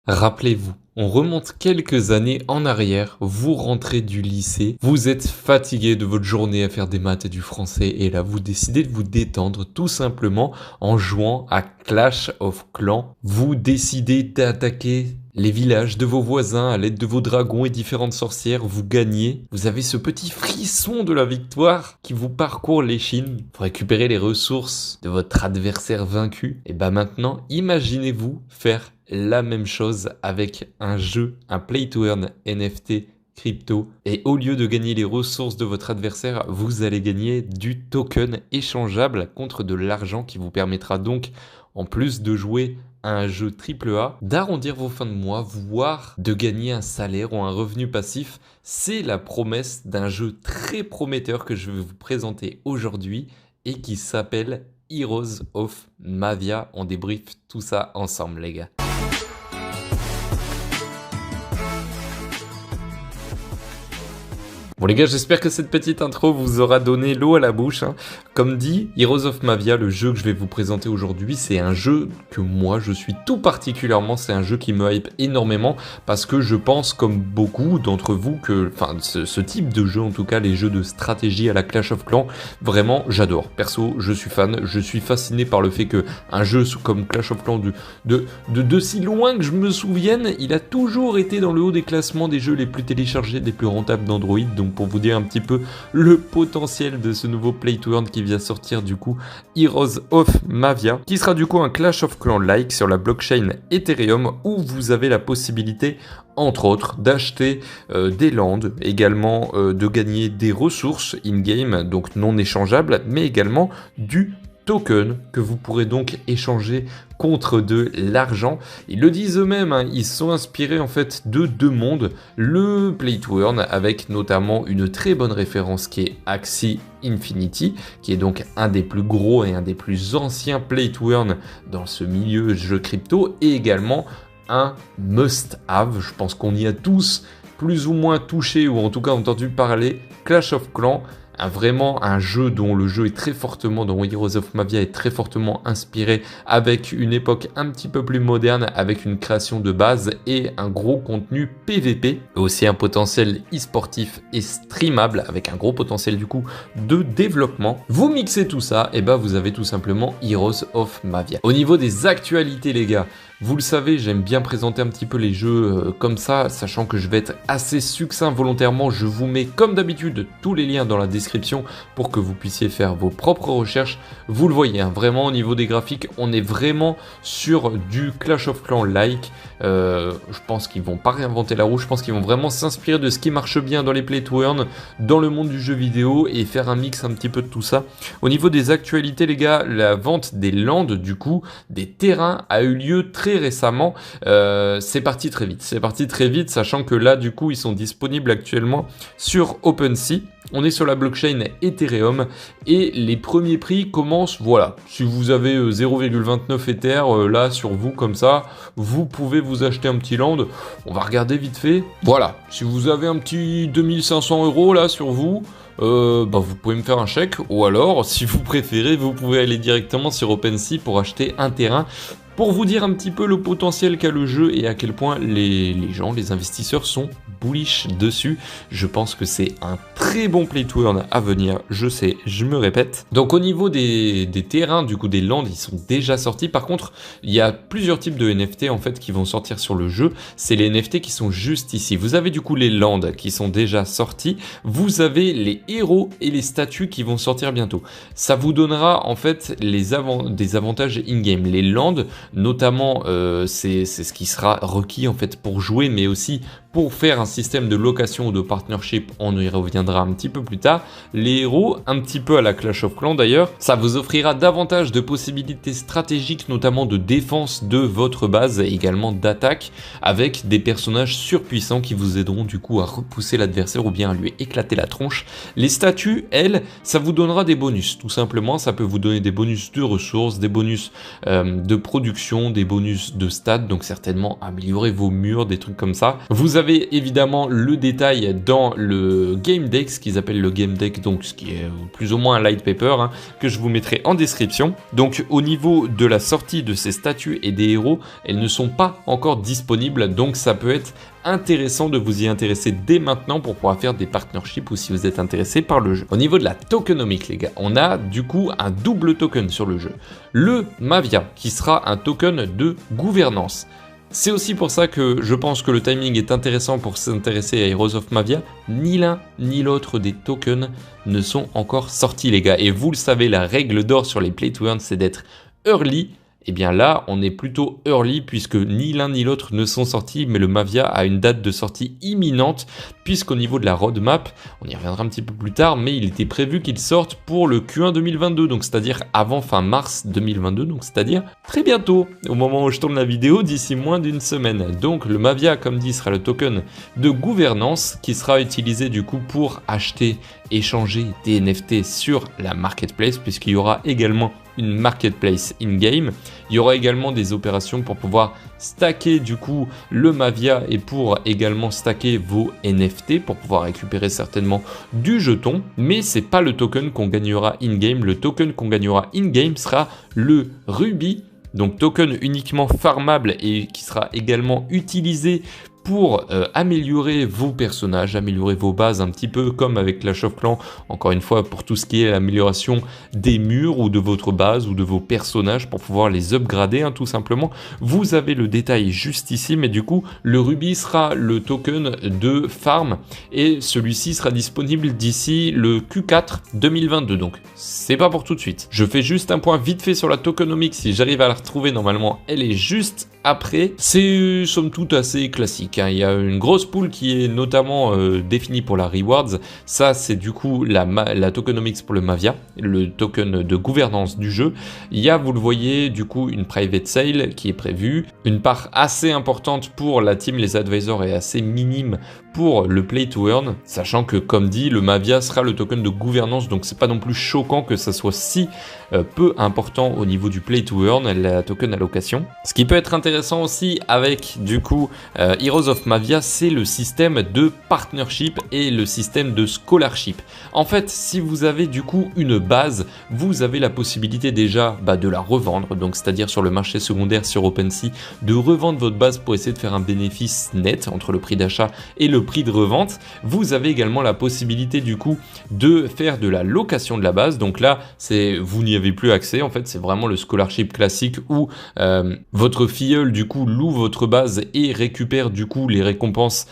Rappelez-vous, on remonte quelques années en arrière, vous rentrez du lycée, vous êtes fatigué de votre journée à faire des maths et du français, et là vous décidez de vous détendre tout simplement en jouant à Clash of Clans. Vous décidez d'attaquer les villages de vos voisins à l'aide de vos dragons et différentes sorcières, vous gagnez, vous avez ce petit frisson de la victoire qui vous parcourt l'échine pour récupérer les ressources de votre adversaire vaincu. Et bah maintenant, imaginez-vous faire la même chose avec un jeu, un play to earn NFT crypto, et au lieu de gagner les ressources de votre adversaire, vous allez gagner du token échangeable contre de l'argent qui vous permettra donc, en plus de jouer à un jeu AAA, d'arrondir vos fins de mois, voire de gagner un salaire ou un revenu passif. C'est la promesse d'un jeu très prometteur que je vais vous présenter aujourd'hui et qui s'appelle Heroes of Mavia. On débriefe tout ça ensemble, les gars. Bon les gars, j'espère que cette petite intro vous aura donné l'eau à la bouche. Comme dit, Heroes of Mavia, le jeu que je vais vous présenter aujourd'hui, c'est un jeu que moi je suis tout particulièrement, c'est un jeu qui me hype énormément parce que je pense comme beaucoup d'entre vous que, enfin ce type de jeu en tout cas, les jeux de stratégie à la Clash of Clans, vraiment j'adore. Perso, je suis fan, je suis fasciné par le fait que un jeu comme Clash of Clans de si loin que je me souvienne, il a toujours été dans le haut des classements des jeux les plus téléchargés, des plus rentables d'Android. Donc pour vous dire un petit peu le potentiel de ce nouveau Play to Earn qui vient sortir du coup, Heroes of Mavia, qui sera du coup un Clash of Clans-like sur la blockchain Ethereum où vous avez la possibilité entre autres d'acheter des lands, également de gagner des ressources in-game, donc non échangeables, mais également du token que vous pourrez donc échanger contre de l'argent. Ils le disent eux-mêmes, hein, ils sont inspirés en fait de deux mondes, le Play to Earn avec notamment une très bonne référence qui est Axie Infinity, qui est donc un des plus gros et un des plus anciens Play to Earn dans ce milieu jeu crypto, et également un must-have, je pense qu'on y a tous plus ou moins touché ou en tout cas entendu parler, Clash of Clans. Vraiment un jeu dont le jeu est très fortement, dont Heroes of Mavia est très fortement inspiré, avec une époque un petit peu plus moderne, avec une création de base et un gros contenu PVP, aussi un potentiel e-sportif et streamable, avec un gros potentiel du coup de développement. Vous mixez tout ça, et bah vous avez tout simplement Heroes of Mavia. Au niveau des actualités les gars, vous le savez, j'aime bien présenter un petit peu les jeux comme ça, sachant que je vais être assez succinct volontairement. Je vous mets comme d'habitude tous les liens dans la description pour que vous puissiez faire vos propres recherches. Vous le voyez, hein, vraiment au niveau des graphiques, on est vraiment sur du Clash of Clans-like. Je pense qu'ils vont pas réinventer la roue, je pense qu'ils vont vraiment s'inspirer de ce qui marche bien dans les Play to Earn, dans le monde du jeu vidéo, et faire un mix un petit peu de tout ça. Au niveau des actualités les gars, la vente des lands, du coup, des terrains a eu lieu très récemment. C'est parti très vite, sachant que là du coup ils sont disponibles actuellement sur OpenSea. On est sur la blockchain Ethereum et les premiers prix commencent, voilà, si vous avez 0,29 Ether là sur vous comme ça, vous pouvez vous acheter un petit land. On va regarder vite fait. Voilà, si vous avez un petit 2500 € là sur vous, bah vous pouvez me faire un chèque, ou alors si vous préférez vous pouvez aller directement sur OpenSea pour acheter un terrain. Pour vous dire un petit peu le potentiel qu'a le jeu et à quel point les gens, les investisseurs sont bullish dessus. Je pense que c'est un très bon play to earn à venir, je sais, je me répète. Donc au niveau des terrains, du coup des lands, ils sont déjà sortis. Par contre, il y a plusieurs types de NFT en fait qui vont sortir sur le jeu. C'est les NFT qui sont juste ici. Vous avez du coup les lands qui sont déjà sortis. Vous avez les héros et les statues qui vont sortir bientôt. Ça vous donnera en fait des avantages in-game. Les lands, notamment c'est ce qui sera requis en fait pour jouer, mais aussi pour faire un système de location ou de partnership. On y reviendra un petit peu plus tard. Les héros, un petit peu à la Clash of Clans d'ailleurs, ça vous offrira davantage de possibilités stratégiques, notamment de défense de votre base et également d'attaque, avec des personnages surpuissants qui vous aideront du coup à repousser l'adversaire ou bien à lui éclater la tronche. Les statues, elles, ça vous donnera des bonus, tout simplement. Ça peut vous donner des bonus de ressources, des bonus de production construction, des bonus de stats, donc certainement améliorer vos murs, des trucs comme ça. Vous avez évidemment le détail dans le game deck, ce qu'ils appellent le game deck, donc ce qui est plus ou moins un light paper, hein, que je vous mettrai en description. Donc au niveau de la sortie de ces statues et des héros, elles ne sont pas encore disponibles, donc ça peut être intéressant de vous y intéresser dès maintenant pour pouvoir faire des partnerships ou si vous êtes intéressé par le jeu. Au niveau de la tokenomique, les gars, on a du coup un double token sur le jeu. Le Mavia, qui sera un token de gouvernance. C'est aussi pour ça que je pense que le timing est intéressant pour s'intéresser à Heroes of Mavia. Ni l'un ni l'autre des tokens ne sont encore sortis, les gars. Et vous le savez, la règle d'or sur les play to earn, c'est d'être early. Et bien là, on est plutôt early puisque ni l'un ni l'autre ne sont sortis, mais le Mavia a une date de sortie imminente puisqu'au niveau de la roadmap, on y reviendra un petit peu plus tard, mais il était prévu qu'il sorte pour le Q1 2022, donc c'est-à-dire avant fin mars 2022, donc c'est-à-dire très bientôt, au moment où je tourne la vidéo, d'ici moins d'une semaine. Donc le Mavia, comme dit, sera le token de gouvernance qui sera utilisé du coup pour acheter, échanger des NFT sur la marketplace puisqu'il y aura également une marketplace in-game. Il y aura également des opérations pour pouvoir stacker du coup le Mavia et pour également stacker vos NFT pour pouvoir récupérer certainement du jeton. Mais c'est pas le token qu'on gagnera in-game. Le token qu'on gagnera in-game sera le Ruby. Donc token uniquement farmable et qui sera également utilisé pour améliorer vos personnages, améliorer vos bases un petit peu comme avec Clash of Clans, encore une fois pour tout ce qui est l'amélioration des murs ou de votre base ou de vos personnages pour pouvoir les upgrader tout simplement. Vous avez le détail juste ici, mais du coup le Ruby sera le token de farm et celui-ci sera disponible d'ici le Q4 2022, donc c'est pas pour tout de suite. Je fais juste un point vite fait sur la tokenomics, si j'arrive à la retrouver normalement elle est juste après. C'est somme toute assez classique. Il y a une grosse pool qui est notamment définie pour la rewards. Ça, c'est du coup la tokenomics pour le Mavia, le token de gouvernance du jeu. Il y a, vous le voyez, du coup, une private sale qui est prévue. Une part assez importante pour la team, les advisors, et assez minime pour le play to earn, sachant que, comme dit, le Mavia sera le token de gouvernance, donc c'est pas non plus choquant que ça soit si peu important au niveau du play to earn, la token allocation. Ce qui peut être intéressant aussi avec, du coup, Heroes of Mavia, c'est le système de partnership et le système de scholarship. En fait, si vous avez du coup une base, vous avez la possibilité déjà de la revendre, donc c'est-à-dire sur le marché secondaire sur OpenSea, de revendre votre base pour essayer de faire un bénéfice net entre le prix d'achat et le prix de revente. Vous avez également la possibilité du coup de faire de la location de la base, donc là vous n'y avez plus accès, en fait c'est vraiment le scholarship classique où votre filleul du coup loue votre base et récupère du coup les récompenses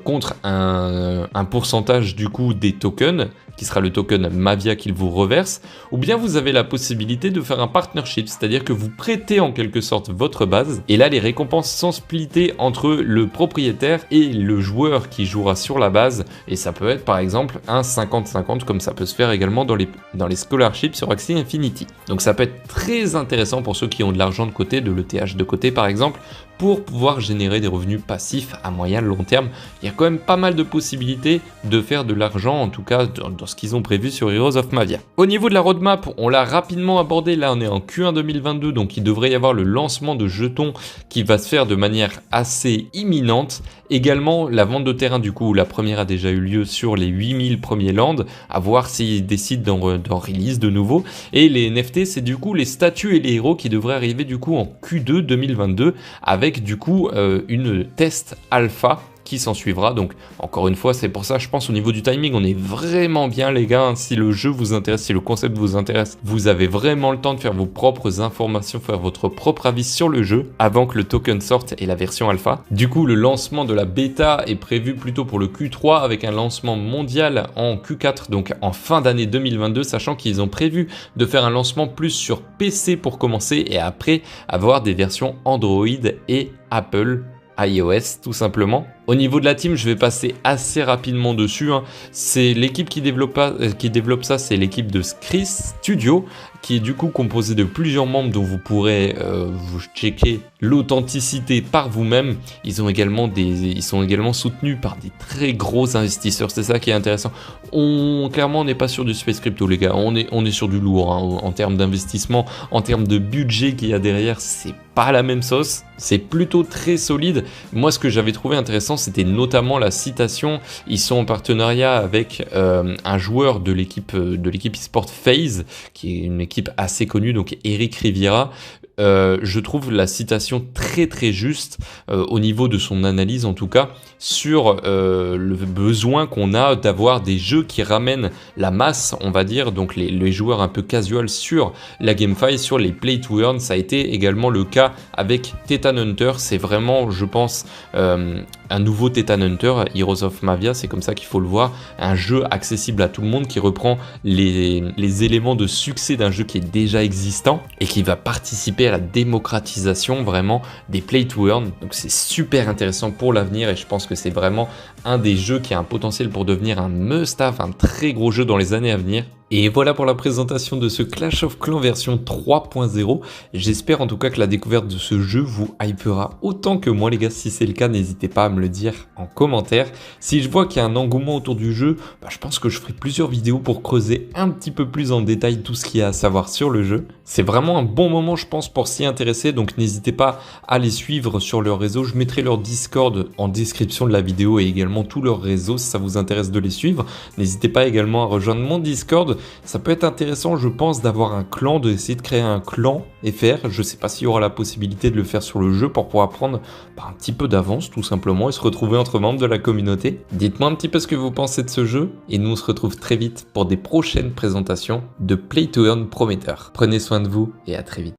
contre un pourcentage du coup des tokens, qui sera le token Mavia qu'il vous reverse, ou bien vous avez la possibilité de faire un partnership, c'est-à-dire que vous prêtez en quelque sorte votre base, et là les récompenses sont splittées entre le propriétaire et le joueur qui jouera sur la base, et ça peut être par exemple un 50-50 comme ça peut se faire également dans les scholarships sur Axie Infinity. Donc ça peut être très intéressant pour ceux qui ont de l'argent de côté, de l'ETH de côté par exemple, pour pouvoir générer des revenus passifs à moyen long terme. Il y a quand même pas mal de possibilités de faire de l'argent, en tout cas dans ce qu'ils ont prévu sur Heroes of Mavia. Au niveau de la roadmap, on l'a rapidement abordé, là on est en Q1 2022, donc il devrait y avoir le lancement de jetons qui va se faire de manière assez imminente. Également la vente de terrain, du coup la première a déjà eu lieu sur les 8000 premiers lands, à voir s'ils décident d'en release de nouveau. Et les NFT, c'est du coup les statues et les héros qui devraient arriver du coup en Q2 2022 avec du coup une test alpha qui s'en suivra. Donc encore une fois, c'est pour ça je pense au niveau du timing on est vraiment bien les gars. Si le jeu vous intéresse, si le concept vous intéresse, vous avez vraiment le temps de faire vos propres informations, faire votre propre avis sur le jeu avant que le token sorte et la version alpha. Du coup le lancement de la bêta est prévu plutôt pour le Q3 avec un lancement mondial en Q4, donc en fin d'année 2022, sachant qu'ils ont prévu de faire un lancement plus sur PC pour commencer et après avoir des versions Android et Apple iOS tout simplement. Au niveau de la team, je vais passer assez rapidement dessus, hein. C'est l'équipe qui développe ça, c'est l'équipe de Scris Studio, qui est du coup composée de plusieurs membres dont vous pourrez vous checker l'authenticité par vous-même. Ils sont également soutenus par des très gros investisseurs, c'est ça qui est intéressant. Clairement, on n'est pas sur du Space Crypto, les gars, on est sur du lourd, hein, en termes d'investissement, en termes de budget qu'il y a derrière, c'est pas la même sauce, c'est plutôt très solide. Moi, ce que j'avais trouvé intéressant, c'était notamment la citation. Ils sont en partenariat avec un joueur de l'équipe eSport FaZe, qui est une équipe assez connue, donc Eric Riviera. Je trouve la citation très très juste au niveau de son analyse en tout cas sur le besoin qu'on a d'avoir des jeux qui ramènent la masse, on va dire, donc les joueurs un peu casual sur la GameFi, sur les Play to Earn. Ça a été également le cas avec Titan Hunter. C'est vraiment, je pense, un nouveau Titan Hunter, Heroes of Mavia, c'est comme ça qu'il faut le voir, un jeu accessible à tout le monde qui reprend les éléments de succès d'un jeu qui est déjà existant et qui va participer à la démocratisation vraiment des Play to Earn. Donc c'est super intéressant pour l'avenir et je pense que c'est vraiment un des jeux qui a un potentiel pour devenir un must-have, un très gros jeu dans les années à venir. Et voilà pour la présentation de ce Clash of Clans version 3.0. J'espère en tout cas que la découverte de ce jeu vous hypera autant que moi les gars. Si c'est le cas, n'hésitez pas à me le dire en commentaire. Si je vois qu'il y a un engouement autour du jeu, je pense que je ferai plusieurs vidéos pour creuser un petit peu plus en détail tout ce qu'il y a à savoir sur le jeu. C'est vraiment un bon moment je pense pour s'y intéresser, donc n'hésitez pas à les suivre sur leur réseau. Je mettrai leur Discord en description de la vidéo et également tous leurs réseaux si ça vous intéresse de les suivre. N'hésitez pas également à rejoindre mon Discord. Ça peut être intéressant, je pense, d'avoir un clan, d'essayer de créer un clan FR. Je sais pas s'il y aura la possibilité de le faire sur le jeu pour pouvoir prendre un petit peu d'avance tout simplement et se retrouver entre membres de la communauté. Dites-moi un petit peu ce que vous pensez de ce jeu et nous on se retrouve très vite pour des prochaines présentations de Play to Earn prometteurs. Prenez soin de vous et à très vite.